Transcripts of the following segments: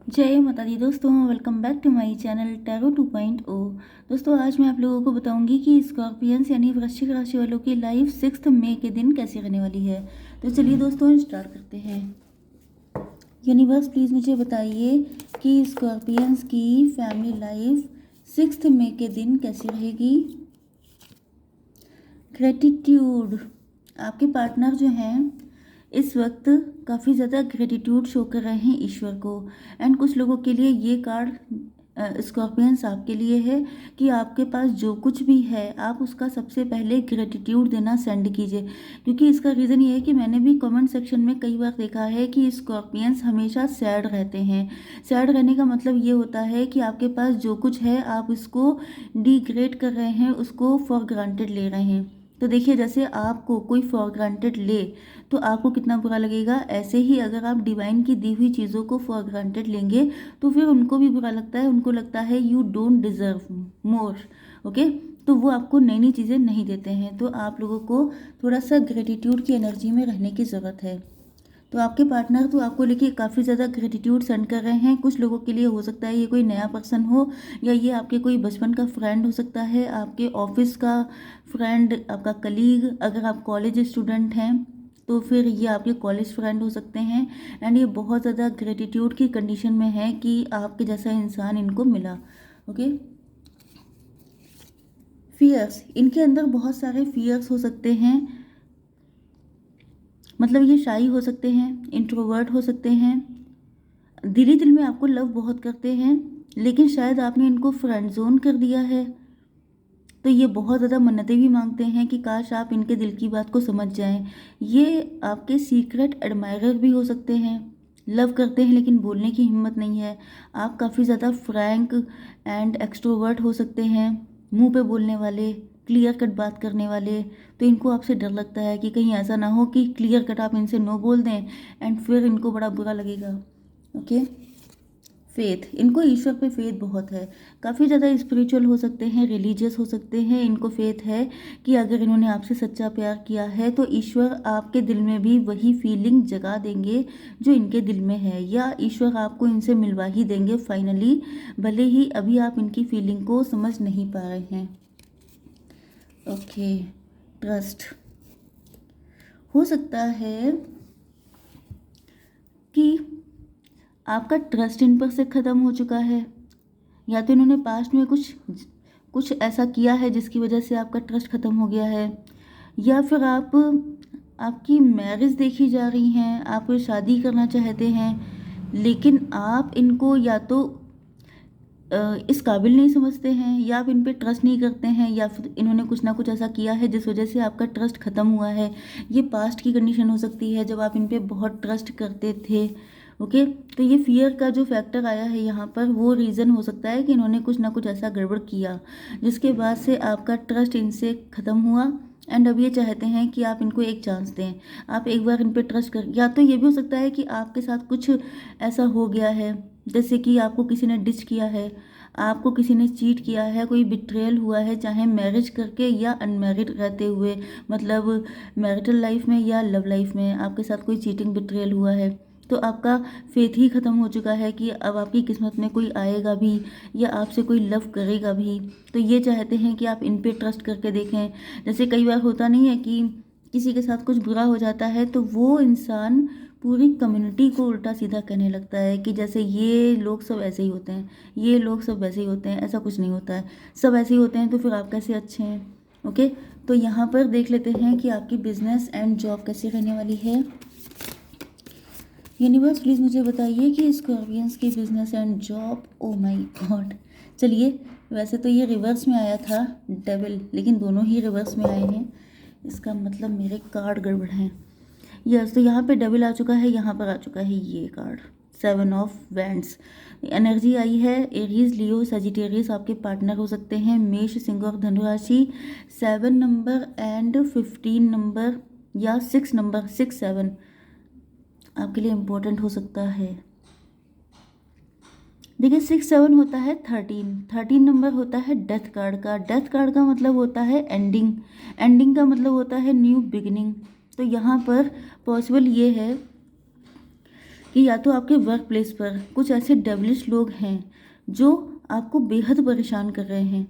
जय माता दी दोस्तों, welcome back to my channel tarot 2.0। दोस्तों आज मैं आप लोगों को बताऊंगी कि स्कॉर्पियंस यानी वृश्चिक राशि वालों की लाइफ 6 मई के दिन कैसी रहने वाली है। तो चलिए दोस्तों स्टार्ट करते हैं। यूनिवर्स प्लीज़ मुझे बताइए कि स्कॉर्पियंस की फैमिली लाइफ 6 मई के दिन कैसी रहेगी। ग्रेटिट्यूड, आपके पार्टनर जो हैं इस वक्त काफ़ी ज़्यादा ग्रेटिट्यूड शो कर रहे हैं ईश्वर को। एंड कुछ लोगों के लिए ये कार्ड स्कॉर्पियंस आपके लिए है कि आपके पास जो कुछ भी है आप उसका सबसे पहले ग्रेटिट्यूड देना सेंड कीजिए। क्योंकि इसका रीज़न ये है कि मैंने भी कमेंट सेक्शन में कई बार देखा है कि स्कॉर्पियंस हमेशा सैड रहते हैं। सैड रहने का मतलब ये होता है कि आपके पास जो कुछ है आप उसको डिग्रेड कर रहे हैं, उसको फॉर ग्रांटेड ले रहे हैं। तो देखिए, जैसे आपको कोई फॉर ग्रांटेड ले तो आपको कितना बुरा लगेगा, ऐसे ही अगर आप डिवाइन की दी हुई चीज़ों को फॉर ग्रांटेड लेंगे तो फिर उनको भी बुरा लगता है। उनको लगता है you don't deserve more. Okay, तो वो आपको नई नई चीज़ें नहीं देते हैं। तो आप लोगों को थोड़ा सा ग्रेटिट्यूड की एनर्जी में रहने की ज़रूरत है। तो आपके पार्टनर तो आपको लेके काफ़ी ज़्यादा ग्रेटिट्यूड सेंड कर रहे हैं। कुछ लोगों के लिए हो सकता है ये कोई नया पर्सन हो, या ये आपके कोई बचपन का फ्रेंड हो सकता है, आपके ऑफिस का फ्रेंड, आपका कलीग। अगर आप कॉलेज स्टूडेंट हैं तो फिर ये आपके कॉलेज फ्रेंड हो सकते हैं। एंड ये बहुत ज़्यादा ग्रेटिट्यूड की कंडीशन में है कि आपके जैसा इंसान इनको मिला। ओके, फियर्स, इनके अंदर बहुत सारे फियर्स हो सकते हैं। मतलब ये शाई हो सकते हैं, इंट्रोवर्ट हो सकते हैं, दिली दिल में आपको लव बहुत करते हैं, लेकिन शायद आपने इनको फ्रेंड जोन कर दिया है। तो ये बहुत ज़्यादा मन्नतें भी मांगते हैं कि काश आप इनके दिल की बात को समझ जाएं। ये आपके सीक्रेट एडमायरर भी हो सकते हैं। लव करते हैं लेकिन बोलने की हिम्मत नहीं है। आप काफ़ी ज़्यादा फ्रैंक एंड एक्सट्रोवर्ट हो सकते हैं, मुंह पे बोलने वाले, क्लियर कट बात करने वाले। तो इनको आपसे डर लगता है कि कहीं ऐसा ना हो कि क्लियर कट आप इनसे नो बोल दें एंड फिर इनको बड़ा बुरा लगेगा। ओके, फेथ, इनको ईश्वर पे फेथ बहुत है। काफ़ी ज़्यादा स्पिरिचुअल हो सकते हैं, रिलीजियस हो सकते हैं। इनको फेथ है कि अगर इन्होंने आपसे सच्चा प्यार किया है तो ईश्वर आपके दिल में भी वही फीलिंग जगा देंगे जो इनके दिल में है, या ईश्वर आपको इनसे मिलवा ही देंगे फाइनली, भले ही अभी आप इनकी फीलिंग को समझ नहीं पा रहे हैं। ओके, ट्रस्ट, हो सकता है कि आपका ट्रस्ट इन पर से ख़त्म हो चुका है, या तो इन्होंने पास्ट में कुछ कुछ ऐसा किया है जिसकी वजह से आपका ट्रस्ट ख़त्म हो गया है, या फिर आपकी मैरिज देखी जा रही हैं, आप शादी करना चाहते हैं लेकिन आप इनको या तो इस काबिल नहीं समझते हैं, या आप इन पे ट्रस्ट नहीं करते हैं, या फिर इन्होंने कुछ ना कुछ ऐसा किया है जिस वजह से आपका ट्रस्ट ख़त्म हुआ है। ये पास्ट की कंडीशन हो सकती है जब आप इन पे बहुत ट्रस्ट करते थे। ओके, तो ये फियर का जो फैक्टर आया है यहाँ पर, वो रीज़न हो सकता है कि इन्होंने कुछ ना कुछ ऐसा गड़बड़ किया जिसके बाद से आपका ट्रस्ट इनसे ख़त्म हुआ। एंड अब ये चाहते हैं कि आप इनको एक चांस दें, आप एक बार इन पे ट्रस्ट कर। या तो ये भी हो सकता है कि आपके साथ कुछ ऐसा हो गया है, जैसे कि आपको किसी ने डिच किया है, आपको किसी ने चीट किया है, कोई बिट्रेयल हुआ है, चाहे मैरिज करके या अनमैरिड रहते हुए, मतलब मैरिटल लाइफ में या लव लाइफ में आपके साथ कोई चीटिंग बिट्रेयल हुआ है। तो आपका फेथ ही ख़त्म हो चुका है कि अब आपकी किस्मत में कोई आएगा भी या आपसे कोई लव करेगा भी। तो ये चाहते हैं कि आप इन पे ट्रस्ट करके देखें। जैसे कई बार होता नहीं है कि किसी के साथ कुछ बुरा हो जाता है तो वो इंसान पूरी कम्युनिटी को उल्टा सीधा कहने लगता है कि जैसे ये लोग सब ऐसे ही होते हैं, ये लोग सब वैसे ही होते हैं। ऐसा कुछ नहीं होता है, सब ऐसे ही होते हैं तो फिर आप कैसे अच्छे हैं। ओके, तो यहाँ पर देख लेते हैं कि आपकी बिजनेस एंड जॉब कैसी रहने वाली है। यूनिवर्स प्लीज़ मुझे बताइए कि स्कॉर्पियंस की business and job. Oh my God, चलिए, वैसे तो ये रिवर्स में आया था डेविल, लेकिन दोनों ही रिवर्स में आए हैं। इसका मतलब मेरे कार्ड गड़बड़ हैं। यस, तो यहाँ पे डबल आ चुका है, यहाँ पर आ चुका है ये कार्ड 7 ऑफ वैंड्स। एनर्जी आई है एरीज, लियो, सजिटेरियस आपके पार्टनर हो सकते हैं, मेष, सिंह और धनु राशि। 7 नंबर एंड 15 नंबर या 6 नंबर, 6 7 आपके लिए इम्पोर्टेंट हो सकता है। देखिए, 6 7 होता है 13 नंबर होता है डेथ कार्ड का। डेथ कार्ड का मतलब होता है एंडिंग, एंडिंग का मतलब होता है न्यू बिगिनिंग। तो यहाँ पर पॉसिबल ये है कि या तो आपके वर्क प्लेस पर कुछ ऐसे डेविलिश लोग हैं जो आपको बेहद परेशान कर रहे हैं।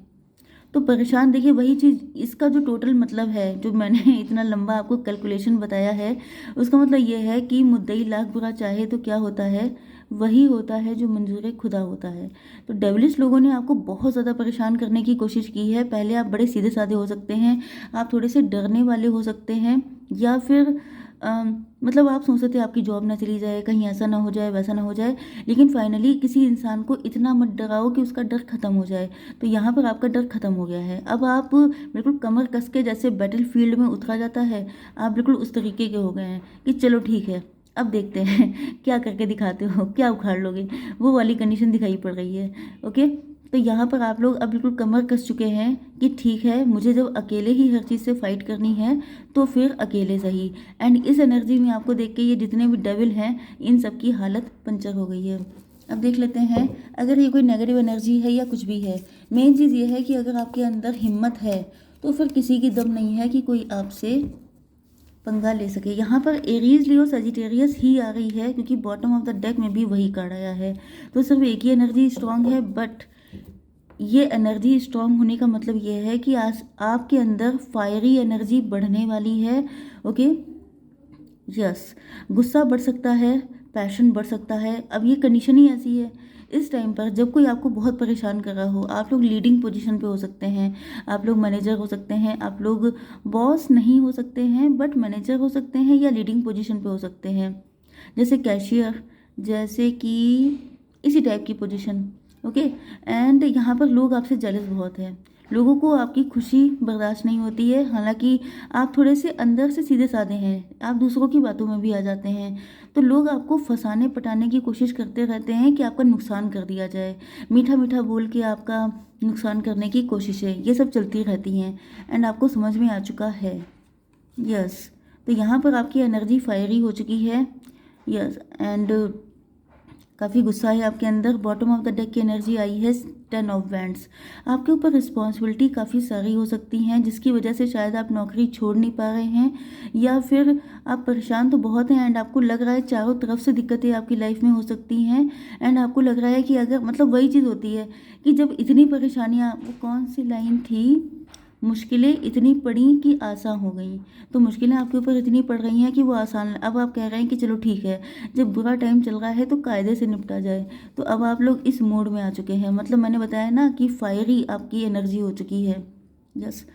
तो परेशान देखिए, वही चीज़, इसका जो टोटल मतलब है, जो मैंने इतना लंबा आपको कैलकुलेशन बताया है, उसका मतलब ये है कि मुद्दई लाख बुरा चाहे तो क्या होता है, वही होता है जो मंजूर खुदा होता है। तो डेविलिश लोगों ने आपको बहुत ज़्यादा परेशान करने की कोशिश की है। पहले आप बड़े सीधे साधे हो सकते हैं, आप थोड़े से डरने वाले हो सकते हैं, या फिर मतलब आप सोचते थे आपकी जॉब ना चली जाए, कहीं ऐसा ना हो जाए, वैसा ना हो जाए, लेकिन फाइनली किसी इंसान को इतना मत डराओ कि उसका डर खत्म हो जाए। तो यहाँ पर आपका डर खत्म हो गया है। अब आप बिल्कुल कमर कस के, जैसे बैटल फील्ड में उतरा जाता है, आप बिल्कुल उस तरीके के हो गए हैं कि चलो ठीक है, अब देखते हैं क्या करके दिखाते हो, क्या उखाड़ लोगे, वो वाली कंडीशन दिखाई पड़ रही है। ओके, तो यहाँ पर आप लोग अब बिल्कुल कमर कस चुके हैं कि ठीक है, मुझे जब अकेले ही हर चीज़ से फाइट करनी है तो फिर अकेले सही। एंड इस एनर्जी में आपको देख के ये जितने भी डेविल हैं, इन सब की हालत पंचर हो गई है। अब देख लेते हैं, अगर ये कोई नेगेटिव एनर्जी है या कुछ भी है, मेन चीज़ ये है कि अगर आपके अंदर हिम्मत है तो फिर किसी की दम नहीं है कि कोई आपसे पंगा ले सके। यहाँ पर एरीज, लियो, सजिटेरियस ही आ रही है, क्योंकि बॉटम ऑफ द डेक में भी वही कार्ड आया है। तो सिर्फ एक ही एनर्जी स्ट्रांग है, बट ये एनर्जी स्ट्रांग होने का मतलब ये है कि आज आपके अंदर फायरी एनर्जी बढ़ने वाली है। ओके, यस, गुस्सा बढ़ सकता है, पैशन बढ़ सकता है। अब ये कंडीशन ही ऐसी है इस टाइम पर, जब कोई आपको बहुत परेशान कर रहा हो। आप लोग लीडिंग पोजीशन पे हो सकते हैं, आप लोग मैनेजर हो सकते हैं, आप लोग बॉस नहीं हो सकते हैं बट मैनेजर हो सकते हैं, या लीडिंग पोजीशन पे हो सकते हैं, जैसे कैशियर, जैसे कि इसी टाइप की पोजीशन। ओके, एंड यहाँ पर लोग आपसे जेलस बहुत है, लोगों को आपकी खुशी बर्दाश्त नहीं होती है। हालांकि आप थोड़े से अंदर से सीधे साधे हैं, आप दूसरों की बातों में भी आ जाते हैं, तो लोग आपको फंसाने पटाने की कोशिश करते रहते हैं कि आपका नुकसान कर दिया जाए, मीठा मीठा बोल के आपका नुकसान करने की कोशिशें, ये सब चलती रहती हैं। एंड आपको समझ में आ चुका है, यस। तो यहाँ पर आपकी एनर्जी फायरी हो चुकी है, यस, एंड काफ़ी गुस्सा है आपके अंदर। बॉटम ऑफ द डेक की एनर्जी आई है 10 ऑफ वैंड्स। आपके ऊपर रिस्पॉन्सिबिलिटी काफ़ी सारी हो सकती हैं, जिसकी वजह से शायद आप नौकरी छोड़ नहीं पा रहे हैं, या फिर आप परेशान तो बहुत हैं एंड आपको लग रहा है चारों तरफ से दिक्कतें आपकी लाइफ में हो सकती हैं। एंड आपको लग रहा है कि अगर, मतलब वही चीज़ होती है कि जब इतनी परेशानियाँ, वो कौन सी लाइन थी, मुश्किलें इतनी पड़ी कि आसान हो गई। तो मुश्किलें आपके ऊपर इतनी पड़ रही हैं कि वो आसान, अब आप कह रहे हैं कि चलो ठीक है, जब बुरा टाइम चल रहा है तो कायदे से निपटा जाए। तो अब आप लोग इस मोड में आ चुके हैं, मतलब मैंने बताया ना कि फायरी आपकी एनर्जी हो चुकी है। यस,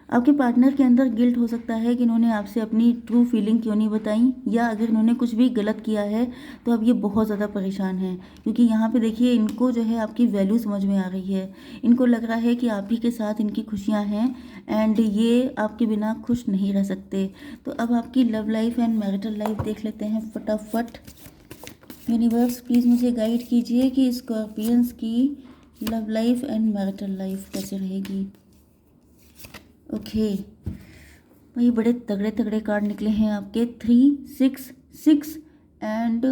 आपके पार्टनर के अंदर गिल्ट हो सकता है कि इन्होंने आपसे अपनी ट्रू फीलिंग क्यों नहीं बताई, या अगर इन्होंने कुछ भी गलत किया है तो अब ये बहुत ज़्यादा परेशान हैं, क्योंकि यहाँ पे देखिए इनको जो है आपकी वैल्यू समझ में आ रही है। इनको लग रहा है कि आप ही के साथ इनकी खुशियाँ हैं एंड ये आपके बिना खुश नहीं रह सकते। तो अब आपकी love life and marital life देख लेते हैं फटाफट। यूनिवर्स प्लीज़ मुझे गाइड कीजिए कि स्कॉर्पियंस की love life and marital life कैसे रहेगी। ओके, वही बड़े तगड़े तगड़े कार्ड निकले हैं आपके, 3, 6, 6 एंड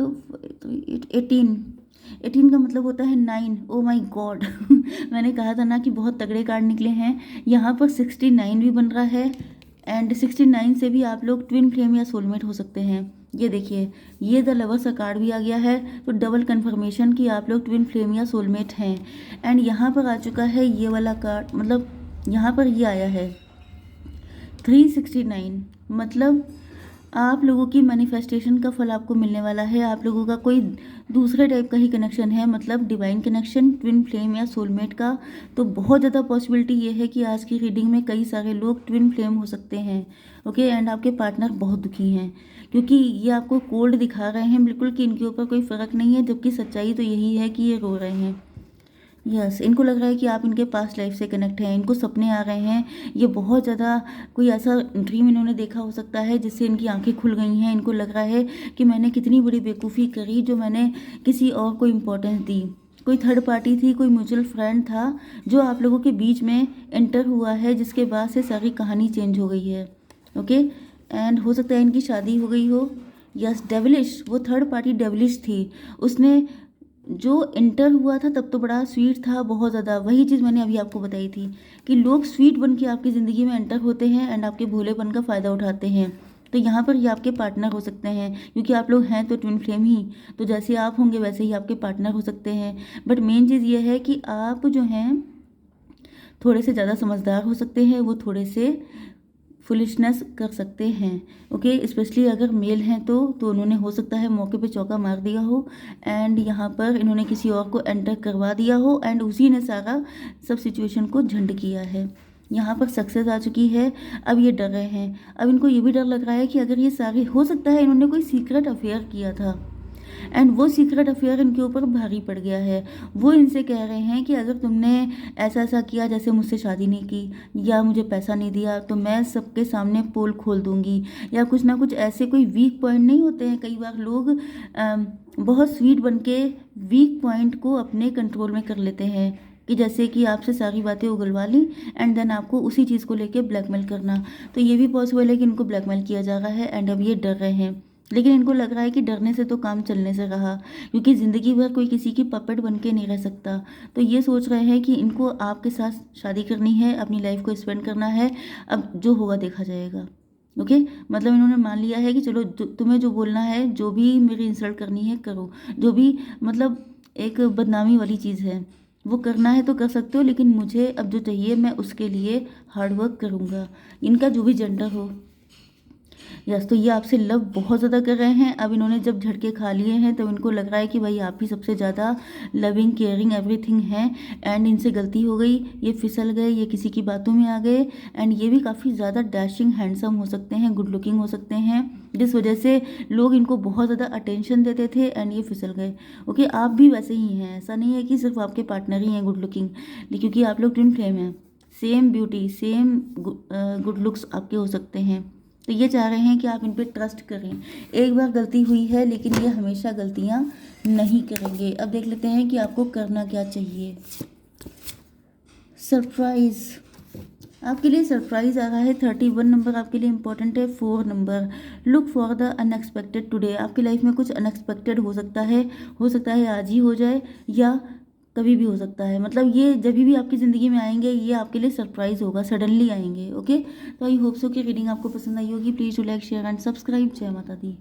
18 का मतलब होता है 9। ओ माय गॉड मैंने कहा था ना कि बहुत तगड़े कार्ड निकले हैं। यहाँ पर 69 भी बन रहा है, एंड 69 से भी आप लोग ट्विन फ्लेम या सोलमेट हो सकते हैं। ये देखिए, ये द लवर्स का कार्ड भी आ गया है, तो डबल कंफर्मेशन कि आप लोग ट्विन फ्लेम या सोलमेट हैं। एंड यहाँ पर आ चुका है ये वाला कार्ड, मतलब यहाँ पर ये आया है 369, मतलब आप लोगों की मैनिफेस्टेशन का फल आपको मिलने वाला है। आप लोगों का कोई दूसरे टाइप का ही कनेक्शन है, मतलब डिवाइन कनेक्शन, ट्विन फ्लेम या सोलमेट का। तो बहुत ज़्यादा पॉसिबिलिटी ये है कि आज की रीडिंग में कई सारे लोग ट्विन फ्लेम हो सकते हैं। ओके, एंड आपके पार्टनर बहुत दुखी हैं, क्योंकि ये आपको कोल्ड दिखा रहे हैं बिल्कुल कि इनके ऊपर कोई फ़र्क नहीं है, जबकि सच्चाई तो यही है कि ये रो रहे हैं। यस, इनको लग रहा है कि आप इनके पास्ट लाइफ से कनेक्ट हैं, इनको सपने आ रहे हैं, ये बहुत ज़्यादा कोई ऐसा ड्रीम इन्होंने देखा हो सकता है जिससे इनकी आंखें खुल गई हैं। इनको लग रहा है कि मैंने कितनी बड़ी बेवकूफ़ी करी जो मैंने किसी और को इम्पोर्टेंस दी। कोई थर्ड पार्टी थी, कोई म्यूचुअल फ्रेंड था जो आप लोगों के बीच में एंटर हुआ है, जिसके बाद से सारी कहानी चेंज हो गई है। ओके, एंड हो सकता है इनकी शादी हो गई हो। यस, डेविलिश, वो थर्ड पार्टी डेविलिश थी, उसने जो इंटर हुआ था तब तो बड़ा स्वीट था, बहुत ज़्यादा। वही चीज़ मैंने अभी आपको बताई थी कि लोग स्वीट बन के आपकी ज़िंदगी में एंटर होते हैं एंड आपके भोलेपन का फ़ायदा उठाते हैं। तो यहाँ पर ये आपके पार्टनर हो सकते हैं, क्योंकि आप लोग हैं तो ट्विन फ्लेम ही, तो जैसे आप होंगे वैसे ही आपके पार्टनर हो सकते हैं। बट मेन चीज़ ये है कि आप जो हैं थोड़े से ज़्यादा समझदार हो सकते हैं, वो थोड़े से फुलिशनेस कर सकते हैं। ओके, स्पेशली अगर मेल हैं तो उन्होंने हो सकता है मौके पे चौका मार दिया हो एंड यहाँ पर इन्होंने किसी और को एंटर करवा दिया हो एंड उसी ने सारा सब सिचुएशन को झंड किया है। यहाँ पर सक्सेस आ चुकी है, अब ये डर रहे हैं। अब इनको ये भी डर लग रहा है कि अगर ये सारे, हो सकता है इन्होंने कोई सीक्रेट अफेयर किया था एंड वो सीक्रेट अफेयर इनके ऊपर भारी पड़ गया है। वो इनसे कह रहे हैं कि अगर तुमने ऐसा ऐसा किया, जैसे मुझसे शादी नहीं की या मुझे पैसा नहीं दिया, तो मैं सबके सामने पोल खोल दूंगी, या कुछ ना कुछ ऐसे कोई वीक पॉइंट नहीं होते हैं। कई बार लोग बहुत स्वीट बन के वीक पॉइंट को अपने कंट्रोल में कर लेते हैं, कि जैसे कि आपसे सारी बातें उगलवा ली एंड देन आपको उसी चीज़ को लेके ब्लैकमेल करना। तो ये भी पॉसिबल है कि इनको ब्लैकमेल किया जा रहा है एंड अब ये डर रहे हैं। लेकिन इनको लग रहा है कि डरने से तो काम चलने से रहा, क्योंकि ज़िंदगी भर कोई किसी की पपेट बन के नहीं रह सकता। तो ये सोच रहे हैं कि इनको आपके साथ शादी करनी है, अपनी लाइफ को स्पेंड करना है, अब जो होगा देखा जाएगा। ओके, मतलब इन्होंने मान लिया है कि चलो तुम्हें जो बोलना है, जो भी मेरी इंसल्ट करनी है करो, जो भी मतलब एक बदनामी वाली चीज़ है वो करना है तो कर सकते हो, लेकिन मुझे अब जो चाहिए मैं उसके लिए हार्ड वर्क करूँगा, इनका जो भी जेंडर हो। यस, तो ये आपसे लव बहुत ज़्यादा कर रहे हैं। अब इन्होंने जब झटके खा लिए हैं तो इनको लग रहा है कि भाई आप ही सबसे ज़्यादा लविंग, केयरिंग, एवरीथिंग हैं एंड इनसे गलती हो गई, ये फिसल गए, ये किसी की बातों में आ गए एंड ये भी काफ़ी ज़्यादा डैशिंग, हैंडसम हो सकते हैं, गुड लुकिंग हो सकते हैं, जिस वजह से लोग इनको बहुत ज़्यादा अटेंशन देते थे एंड ये फिसल गए। ओके, आप भी वैसे ही हैं, ऐसा नहीं है कि सिर्फ आपके पार्टनर ही हैं गुड लुकिंग, क्योंकि आप लोग ट्विन फ्लेम हैं, same beauty, same good looks आपके हो सकते हैं। तो ये चाह रहे हैं कि आप इन पर ट्रस्ट करें। एक बार गलती हुई है लेकिन ये हमेशा गलतियां नहीं करेंगे। अब देख लेते हैं कि आपको करना क्या चाहिए। सरप्राइज, आपके लिए सरप्राइज आ रहा है। 31 नंबर आपके लिए इंपॉर्टेंट है। 4 number, look for the unexpected today. आपकी लाइफ में कुछ अनएक्सपेक्टेड हो सकता है आज ही हो जाए या कभी भी हो सकता है। मतलब ये जब भी आपकी ज़िंदगी में आएंगे ये आपके लिए सरप्राइज होगा, सडनली आएंगे। ओके, तो आई होप सो कि रीडिंग आपको पसंद आई होगी। Please do like, share and subscribe. जय माता दी।